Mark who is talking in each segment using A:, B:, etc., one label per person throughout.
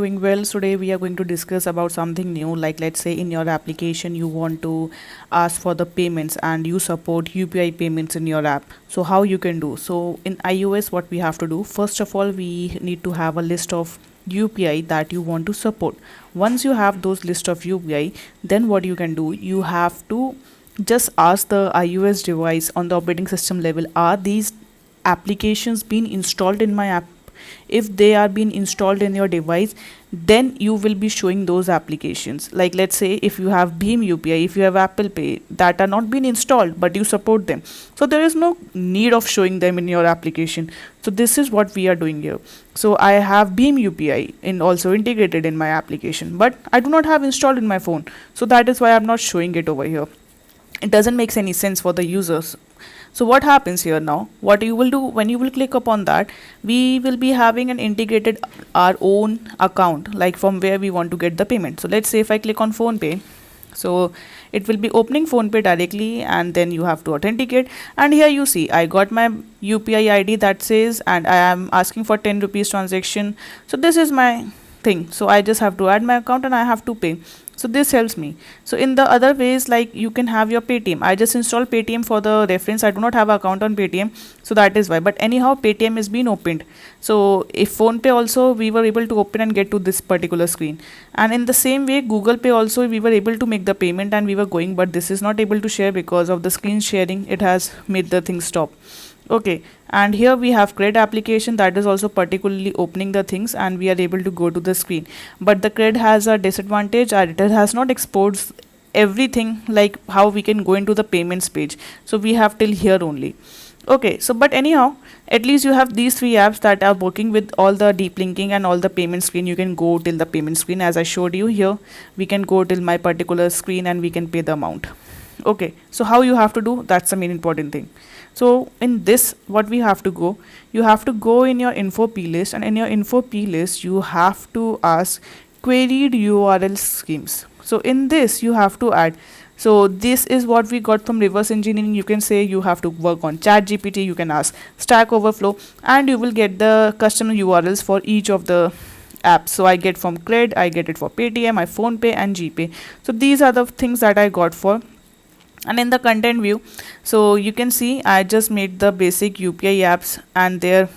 A: Doing well. Today we are going to discuss about something new. Like, let's say in your application you want to ask for the payments and you support UPI payments in your app. So how you can do? So in iOS, what we have to do, first of all, we need to have a list of UPI that you want to support. Once you have those list of UPI, then what you can do, you have to just ask the iOS device on the operating system level, are these applications being installed in my app? If they are being installed in your device, then you will be showing those applications. Like, let's say if you have Beam UPI, if you have Apple Pay, that are not being installed but you support them, so there is no need of showing them in your application. So this is what we are doing here. So I have Beam UPI in also integrated in my application, but I do not have installed in my phone, so that is why I'm not showing it over here. It doesn't make any sense for the users. So what happens here now, what you will do when you will click upon that, we will be having an integrated our own account, like from where we want to get the payment. So let's say if I click on PhonePe, so it will be opening PhonePe directly, and then you have to authenticate. And here you see I got my UPI ID that says, and I am asking for 10 rupees transaction. So this is my thing, so I just have to add my account and I have to pay. So this helps me. So in the other ways, like you can have your Paytm. I just installed Paytm for the reference. I do not have an account on Paytm, so that is why. But anyhow, Paytm is being opened. So if PhonePe also, we were able to open and get to this particular screen. And in the same way, Google Pay also, we were able to make the payment and we were going, but this is not able to share because of the screen sharing. It has made the thing stop. Okay, and here we have cred application that is also particularly opening the things, and we are able to go to the screen. But the cred has a disadvantage, and it has not exports everything like how we can go into the payments page. So we have till here only. Okay, so but anyhow, at least you have these three apps that are working with all the deep linking and all the payment screen. You can go till the payment screen as I showed you here. We can go till my particular screen and we can pay the amount. Okay, so how you have to do, that's the main important thing. So in this, what we have to go, you have to go in your info plist, and in your info plist you have to ask queried URL schemes. So in this you have to add, so this is what we got from reverse engineering. You can say you have to work on chat gpt, you can ask stack overflow, and you will get the custom URLs for each of the apps. So I get from cred, I get it for Paytm, my PhonePe and GPay. So these are the things that I got for. And in the content view, so you can see I just made the basic UPI apps and their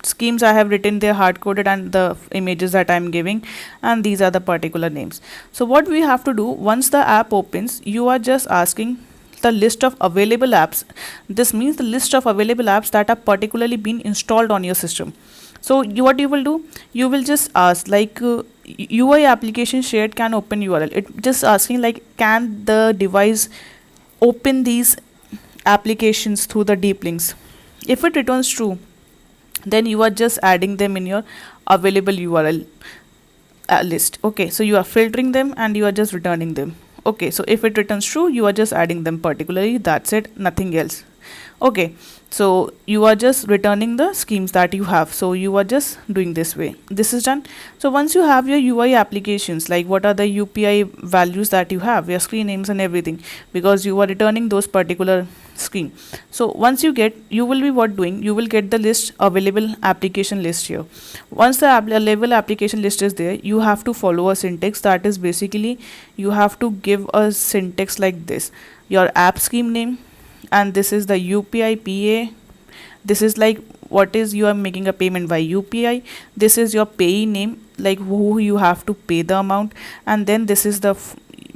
A: schemes I have written, they're hard coded, and the images that I'm giving, and these are the particular names. So what we have to do, once the app opens, you are just asking the list of available apps. This means the list of available apps that are particularly been installed on your system. So what you will do, you will just ask like UI application shared can open URL. It just asking like, can the device open these applications through the deep links? If it returns true, then you are just adding them in your available URL list. Okay, so you are filtering them and you are just returning them. Okay, so if it returns true, you are just adding them particularly, that's it, nothing else. Okay, so you are just returning the schemes that you have. So you are just doing this way. This is done. So once you have your UI applications, like what are the UPI values that you have, your screen names and everything, because you are returning those particular screen. So once you get, you will be what doing, you will get the list available application list here. Once the available application list is there, you have to follow a syntax, that is basically you have to give a syntax like this, your app scheme name, and this is the UPI PA. This is like what is you are making a payment by UPI. This is your payee name, like who you have to pay the amount, and then this is the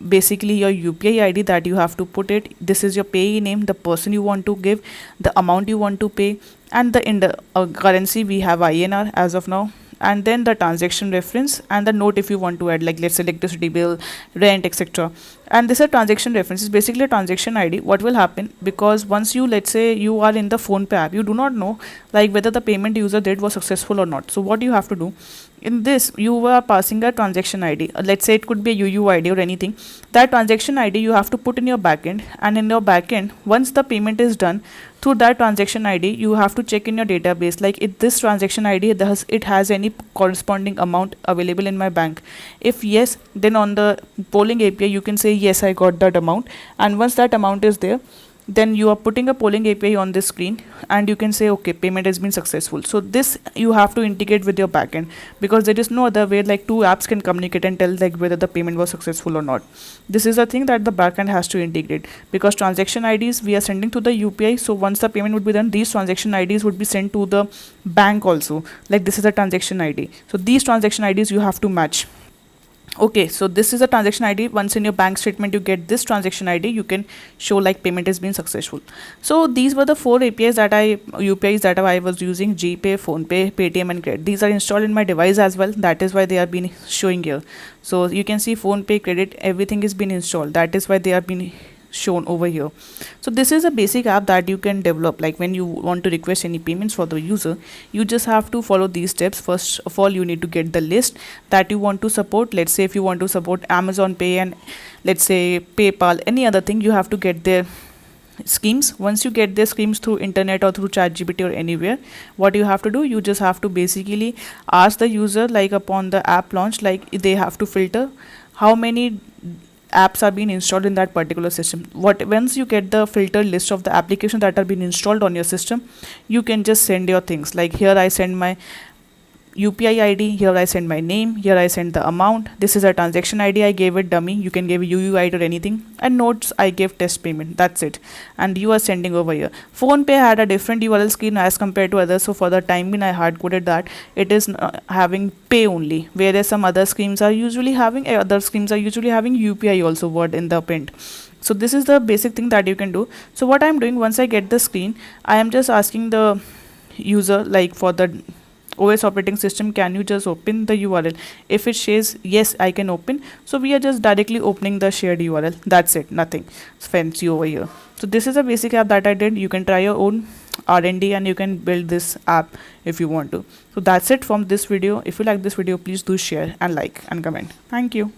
A: basically your UPI ID that you have to put it. This is your payee name, the person you want to give, the amount you want to pay, and the in the currency we have INR as of now, and then the transaction reference and the note if you want to add, like let's say electricity bill, rent, etc. And this is a transaction reference, is basically a transaction ID. What will happen, because once you, let's say you are in the PhonePe app, you do not know like whether the payment user did was successful or not. So what you have to do, in this you are passing a transaction ID, let's say it could be a UUID or anything. That transaction ID you have to put in your backend, and in your backend, once the payment is done through that transaction ID, you have to check in your database like if this transaction ID it has any corresponding amount available in my bank. If yes, then on the polling API you can say yes, I got that amount, and once that amount is there, then you are putting a polling API on this screen, and you can say okay, payment has been successful. So this you have to integrate with your backend, because there is no other way like two apps can communicate and tell like whether the payment was successful or not. This is the thing that the backend has to integrate, because transaction IDs we are sending to the UPI. So once the payment would be done, these transaction IDs would be sent to the bank also, like this is a transaction ID. So these transaction IDs you have to match. Okay, so this is a transaction ID. Once in your bank statement you get this transaction ID, you can show like payment has been successful. So these were the four APIs that UPIs that I was using: GPay, PhonePe, Paytm, and Credit. These are installed in my device as well. That is why they are been showing here. So you can see PhonePe, Credit, everything is been installed. That is why they are been shown over here. So this is a basic app that you can develop. Like when you want to request any payments for the user, you just have to follow these steps. First of all, you need to get the list that you want to support. Let's say if you want to support Amazon Pay and let's say PayPal, any other thing, you have to get their schemes. Once you get their schemes through internet or through ChatGPT or anywhere, what you have to do, you just have to basically ask the user, like upon the app launch, like they have to filter how many apps are being installed in that particular system. Once you get the filtered list of the applications that are being installed on your system, you can just send your things. Like here I send my UPI ID, here I send my name, here I send the amount. This is a transaction ID, I gave it dummy, you can give UUID or anything, and notes I gave test payment. That's it, and you are sending over here. PhonePe had a different URL screen as compared to others, so for the time being I hard coded that it is having pay only, whereas some other schemes are usually having UPI also word in the print. So this is the basic thing that you can do. So what I'm doing, once I get the screen, I am just asking the user, like for the OS operating system, can you just open the URL? If it says yes, I can open, so we are just directly opening the shared URL. That's it, nothing fancy over here. So this is a basic app that I did. You can try your own R&D and you can build this app if you want to. So that's it from this video. If you like this video, please do share and like and comment. Thank you.